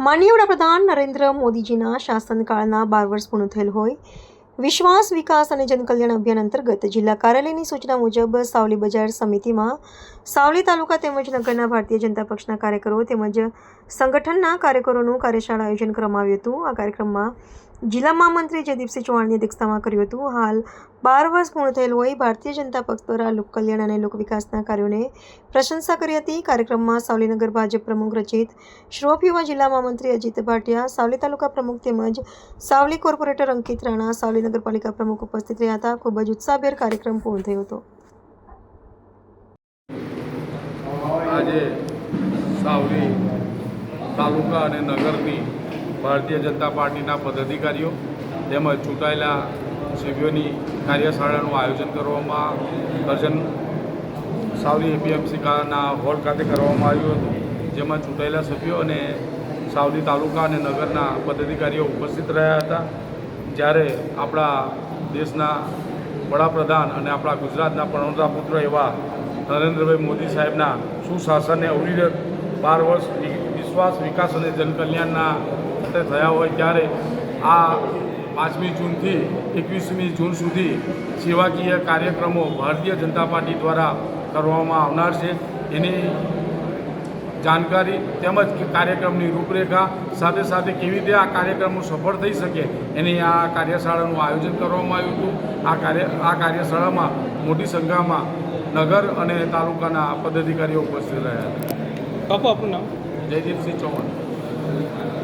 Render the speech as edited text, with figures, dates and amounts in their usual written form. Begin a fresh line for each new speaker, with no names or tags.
માનનીય વડાપ્રધાન નરેન્દ્ર મોદીજીના શાસનકાળના 12 વર્ષ પૂર્ણ થયેલ હોય વિશ્વાસ વિકાસ અને જનકલ્યાણ અભિયાન અંતર્ગત જિલ્લા કાર્યાલયની સૂચના મુજબ સાવલી બજાર સમિતિમાં સાવલી તાલુકા તેમજ નગરના ભારતીય જનતા પક્ષના કાર્યકરો તેમજ સંગઠનના કાર્યકરોનું કાર્યશાળા આયોજન કરવામાં આવ્યું હતું। આ કાર્યક્રમમાં જિલ્લા મહામંત્રી જયદીપસિંહ ચૌહાણની અધ્યક્ષતામાં કર્યું હતું। હાલ 12 વર્ષ પૂર્ણ થયેલ હોય ભારતીય જનતા પક્ષ દ્વારા લોક કલ્યાણ અને લોક વિકાસના કાર્યોને પ્રશંસા કરી હતી। કાર્યક્રમમાં સાવલી નગર ભાજપ પ્રમુખ રચિત, શ્રોપ યુવા જિલ્લા મહામંત્રી અજીત ભાટિયા, સાવલી તાલુકા પ્રમુખ તેમજ સાવલી કોર્પોરેટર અંકિત રાણા, સાવલી નગરપાલિકા પ્રમુખ ઉપસ્થિત રહ્યા હતા। ખૂબ જ ઉત્સાહભેર કાર્યક્રમ પૂર્ણ થયો હતો।
આજે સાવલી તાલુકા અને નગરની ભારતીય જનતા પાર્ટીના પદાધિકારીઓ તેમજ ચૂંટાયેલા સભ્યોની કાર્યશાળાનું આયોજન કરવામાં સાવલી એપીએમસીના હોલ ખાતે કરવામાં આવ્યું હતું, જેમાં ચૂંટાયેલા સભ્યો અને સાવલી તાલુકા અને નગરના પદાધિકારીઓ ઉપસ્થિત રહ્યા હતા। જ્યારે આપણા દેશના વડાપ્રધાન અને આપણા ગુજરાતના પ્રણવતા પુત્ર એવા નરેન્દ્રભાઈ મોદી સાહેબના સુશાસનને અવિરત 12 વર્ષ વિશ્વાસ વિકાસ અને જનકલ્યાણના થયા હોય ત્યારે આ 5મી જૂનથી 21મી જૂન સુધી સેવાકીય કાર્યક્રમો ભારતીય જનતા પાર્ટી દ્વારા કરવામાં આવનાર છે। એની જાણકારી તેમજ કાર્યક્રમની રૂપરેખા સાથે સાથે કેવી રીતે આ કાર્યક્રમો સફળ થઈ શકે એની આ કાર્યશાળાનું આયોજન કરવામાં આવ્યું હતું। આ કાર્યશાળામાં મોટી સંખ્યામાં નગર અને તાલુકાના પદાધિકારીઓ ઉપસ્થિત રહ્યા હતા।
બાપુ, આપનું નામ?
જયદીપસિંહ ચૌહાણ।